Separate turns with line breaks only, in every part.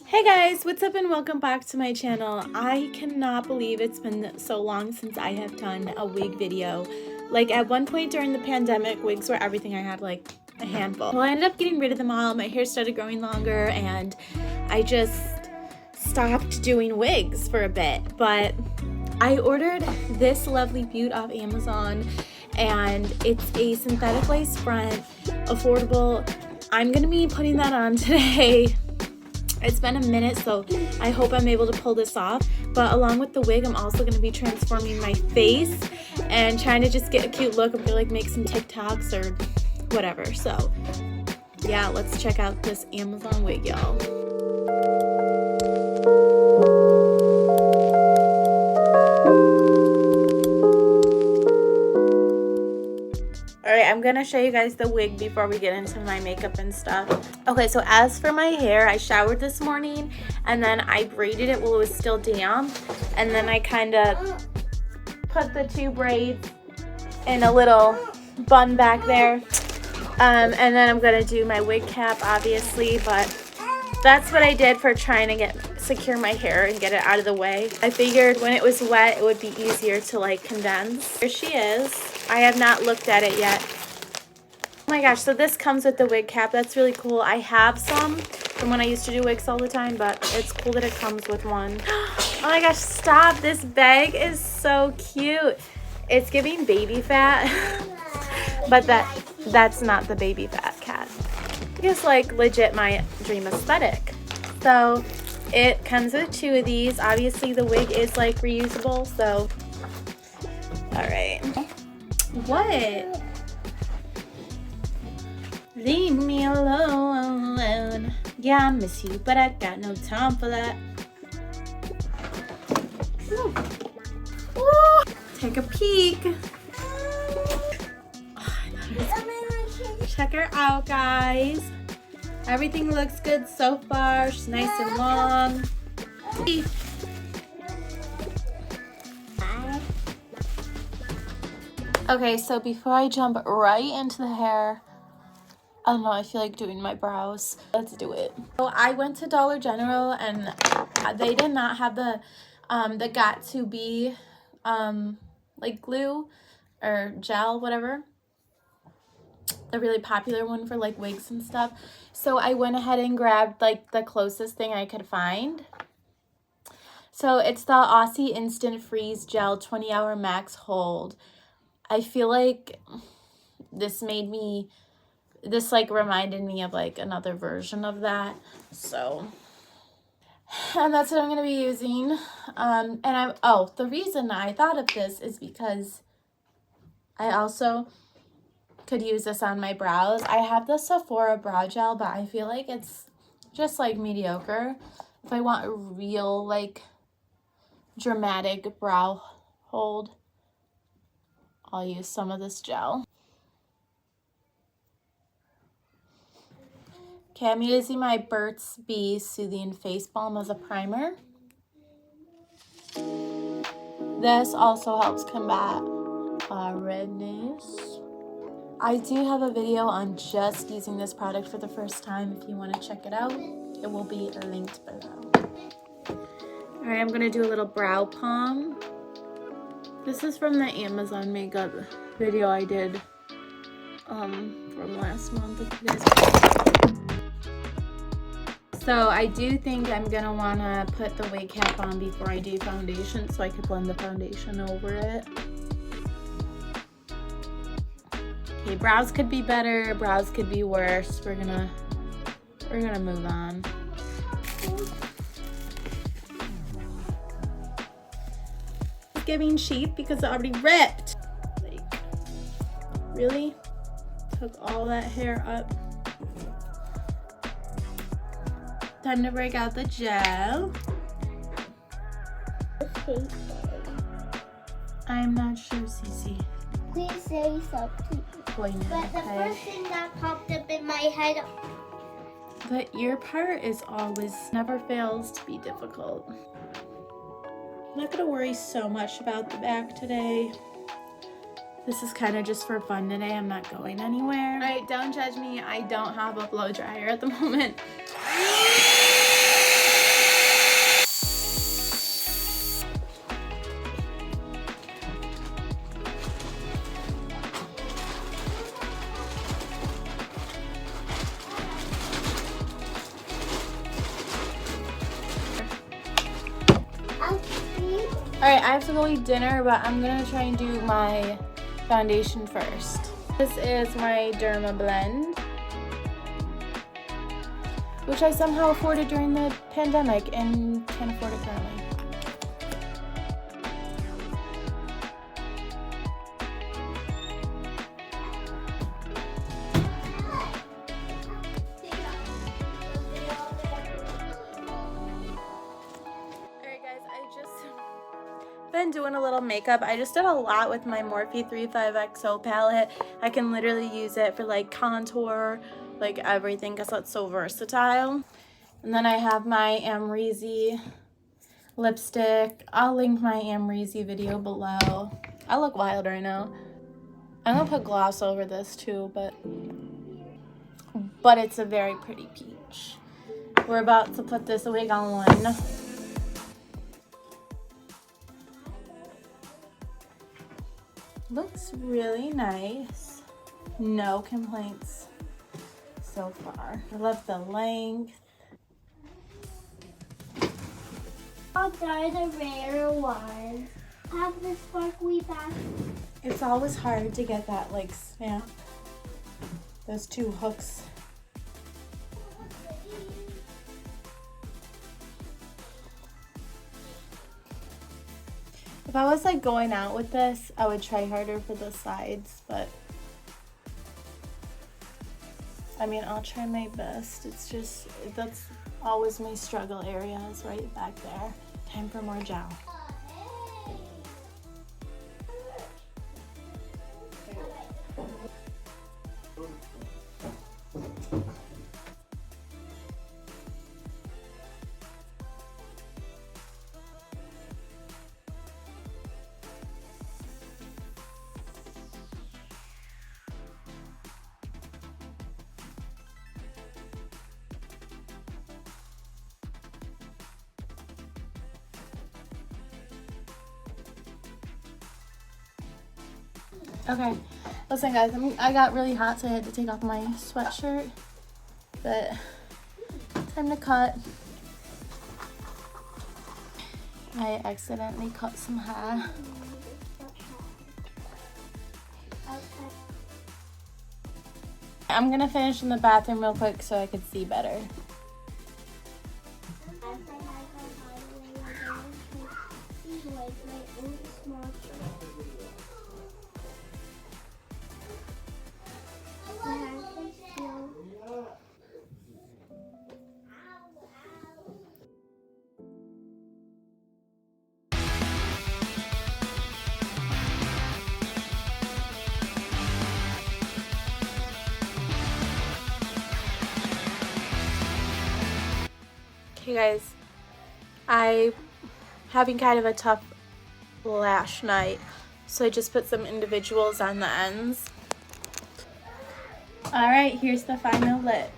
Hey guys, what's up and welcome back to my channel. I cannot believe it's been so long since I have done a wig video. Like at one point during the pandemic, wigs were everything. I had like a handful. Well, I ended up getting rid of them all. My hair started growing longer and I just stopped doing wigs for a bit. But I ordered this lovely beaut off Amazon and it's a synthetic lace front, affordable. I'm gonna be putting that on today. It's been a minute, so I hope I'm able to pull this off. But along with the wig, I'm also going to be transforming my face and trying to just get a cute look and like make some TikToks or whatever. So yeah, let's check out this Amazon wig, y'all. Alright, I'm gonna show you guys the wig before we get into my makeup and stuff. Okay, so as for my hair, I showered this morning and then I braided it while it was still damp. And then I kind of put the two braids in a little bun back there. And then I'm gonna do my wig cap, obviously, but that's what I did for trying to secure my hair and get it out of the way. I figured when it was wet, it would be easier to like condense. Here she is. I have not looked at it yet. Oh my gosh, so this comes with the wig cap. That's really cool. I have some from when I used to do wigs all the time, but it's cool that it comes with one. Oh my gosh, stop. This bag is so cute. It's giving baby fat, but that's not the baby fat cat. It's like legit my dream aesthetic. So it comes with two of these. Obviously the wig is like reusable, so all right. What? Leave me alone. Yeah, I miss you, but I got no time for that. Ooh. Ooh. Take a peek. Check her out, guys. Everything looks good so far. She's nice and long. Okay, so before I jump right into the hair, I don't know, I feel like doing my brows. Let's do it. So I went to Dollar General and they did not have the Got2b like glue or gel, whatever. The really popular one for like wigs and stuff. So I went ahead and grabbed like the closest thing I could find. So it's the Aussie Instant Freeze Gel 20-hour max hold. I feel like this reminded me of like another version of that. So, and that's what I'm going to be using. The reason I thought of this is because I also could use this on my brows. I have the Sephora brow gel, but I feel like it's just like mediocre. If I want a real like dramatic brow hold, I'll use some of this gel. Okay, I'm using my Burt's Bees Soothing Face Balm as a primer. This also helps combat redness. I do have a video on just using this product for the first time. If you want to check it out, it will be linked below. All right, I'm going to do a little brow palm. This is from the Amazon makeup video I did from last month. If you guys... So I do think I'm going to want to put the wig cap on before I do foundation so I could blend the foundation over it. Okay, brows could be better, brows could be worse. We're gonna move on. It's giving cheap because it already ripped. Like, really? Took all that hair up. Time to break out the gel. I'm not sure, Cece.
Please say something. But the first thing that popped up in my head.
The ear part is always, never fails to be difficult. I'm not gonna worry so much about the back today. This is kind of just for fun today. I'm not going anywhere. All right, don't judge me. I don't have a blow dryer at the moment. Alright, I have to go eat dinner, but I'm gonna try and do my foundation first. This is my Derma blend, which I somehow afforded during the pandemic and can't afford it currently. Been doing a little makeup. I just did a lot with my Morphe 35XO palette. I can literally use it for like contour, like everything, because that's so versatile. And then I have my Amrezy lipstick. I'll link my Amrezy video below. I look wild right now. I'm gonna put gloss over this too, but it's a very pretty peach. We're about to put this wig on. Looks really nice. No complaints so far. I love the length.
I'll try the rare one. Have the sparkly back.
It's always hard to get that like snap. Those two hooks. If I was like going out with this, I would try harder for the sides, but I mean, I'll try my best. It's just, that's always my struggle area, is right back there. Time for more gel. Okay, listen guys, I got really hot, so I had to take off my sweatshirt, but time to cut. I accidentally cut some hair. I'm gonna finish in the bathroom real quick so I can see better. Okay guys, I'm having kind of a tough lash night, so I just put some individuals on the ends. Alright, here's the final look.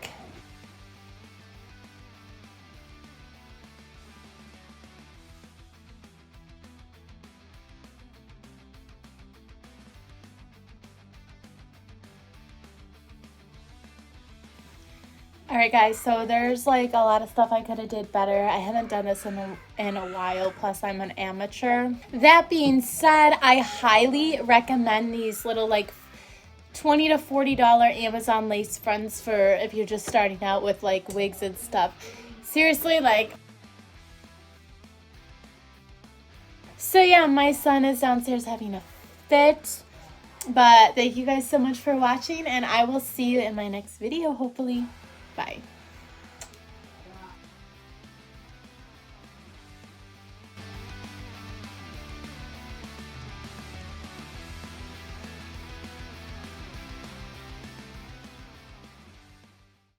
Alright guys, so there's like a lot of stuff I could have did better. I haven't done this in a while, plus I'm an amateur. That being said, I highly recommend these little like $20 to $40 Amazon lace fronts for if you're just starting out with like wigs and stuff. Seriously, like. So yeah, my son is downstairs having a fit. But thank you guys so much for watching, and I will see you in my next video, hopefully. Bye.